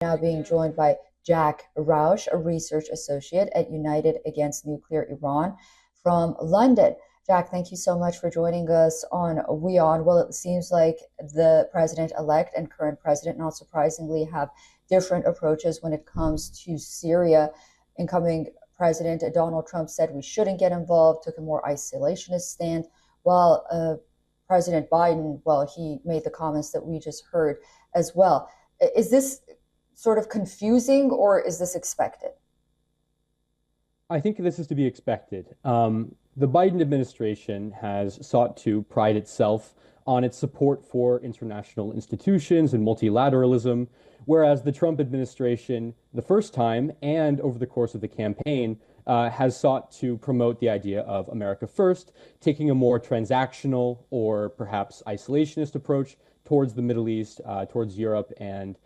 Now being joined by Jack Rausch, a research associate at United Against Nuclear Iran from London. Jack, thank you so much for joining us on WION. Well, it seems like the president-elect and current president, not surprisingly, have different approaches when it comes to Syria. Incoming President Donald Trump said we shouldn't get involved, took a more isolationist stand, while President Biden, well, he made the comments that we just heard as well. Is this sort of confusing, or is this expected? I think this is to be expected. The Biden administration has sought to pride itself on its support for international institutions and multilateralism, whereas the Trump administration, the first time and over the course of the campaign, has sought to promote the idea of America first, taking a more transactional or perhaps isolationist approach towards the Middle East, towards Europe, and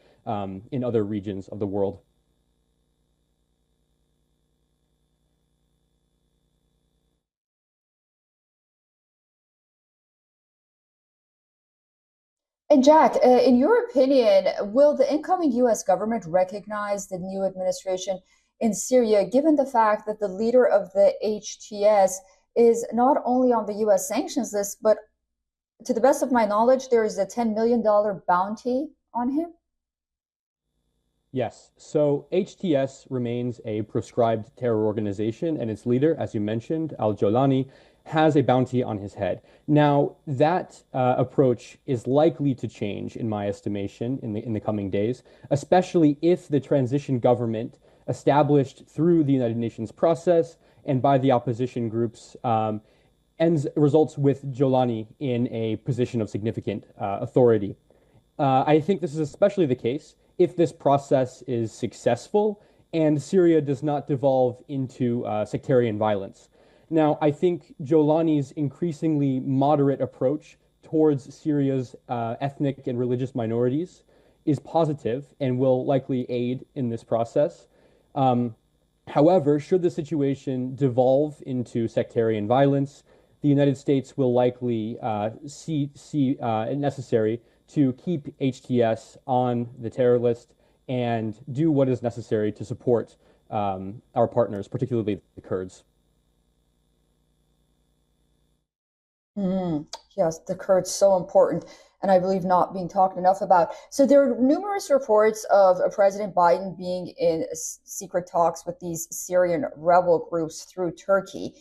in other regions of the world. And Jack, in your opinion, will the incoming US government recognize the new administration in Syria, given the fact that the leader of the HTS is not only on the US sanctions list, but to the best of my knowledge, there is a $10 million bounty on him? Yes, so HTS remains a proscribed terror organization, and its leader, as you mentioned, al-Jolani, has a bounty on his head. Now, that approach is likely to change, in my estimation, in the coming days, especially if the transition government established through the United Nations process and by the opposition groups results with Jolani in a position of significant authority. I think this is especially the case if this process is successful and Syria does not devolve into sectarian violence. Now, I think Jolani's increasingly moderate approach towards Syria's ethnic and religious minorities is positive and will likely aid in this process. However, should the situation devolve into sectarian violence, the United States will likely see it necessary to keep HTS on the terror list and do what is necessary to support our partners, particularly the Kurds. Yes, the Kurds so important, and I believe not being talked enough about. So there are numerous reports of President Biden being in secret talks with these Syrian rebel groups through Turkey.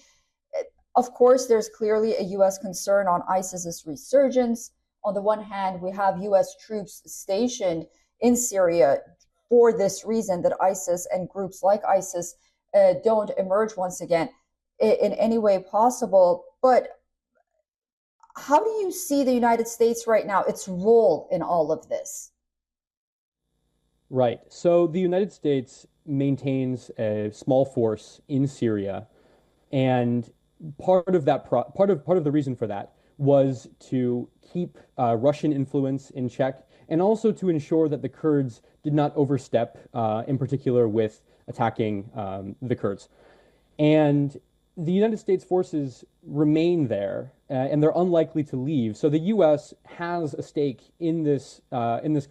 Of course, there's clearly a U.S. concern on ISIS's resurgence. On the one hand, we have U.S. troops stationed in Syria for this reason, that ISIS and groups like ISIS don't emerge once again in any way possible. But how do you see the United States right now, its role in all of this? Right. So the United States maintains a small force in Syria, and part of the reason for that was to keep Russian influence in check, and also to ensure that the Kurds did not overstep, in particular with attacking the Kurds. And the United States forces remain there, and they're unlikely to leave. So the U.S. has a stake in this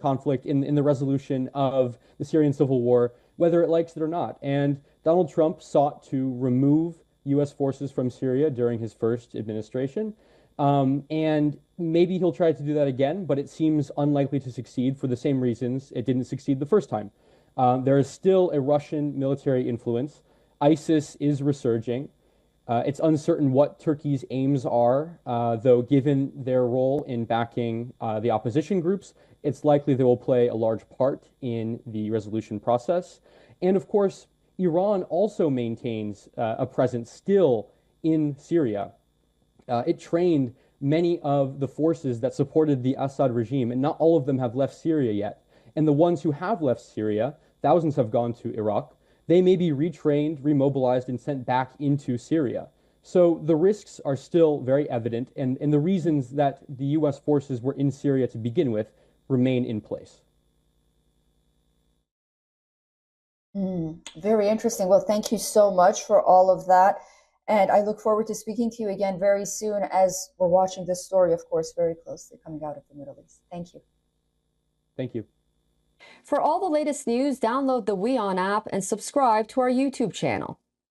conflict, in the resolution of the Syrian civil war, whether it likes it or not. And Donald Trump sought to remove U.S. forces from Syria during his first administration. And maybe he'll try to do that again, but it seems unlikely to succeed for the same reasons it didn't succeed the first time. There is still a Russian military influence. ISIS is resurging. It's uncertain what Turkey's aims are, though given their role in backing the opposition groups, it's likely they will play a large part in the resolution process. And of course, Iran also maintains a presence still in Syria. It trained many of the forces that supported the Assad regime, and not all of them have left Syria yet. And the ones who have left Syria, thousands have gone to Iraq, they may be retrained, remobilized, and sent back into Syria. So the risks are still very evident, and the reasons that the U.S. forces were in Syria to begin with remain in place. Very interesting. Well, thank you so much for all of that. And I look forward to speaking to you again very soon, as we're watching this story, of course, very closely coming out of the Middle East. Thank you. Thank you. For all the latest news, download the WION app and subscribe to our YouTube channel.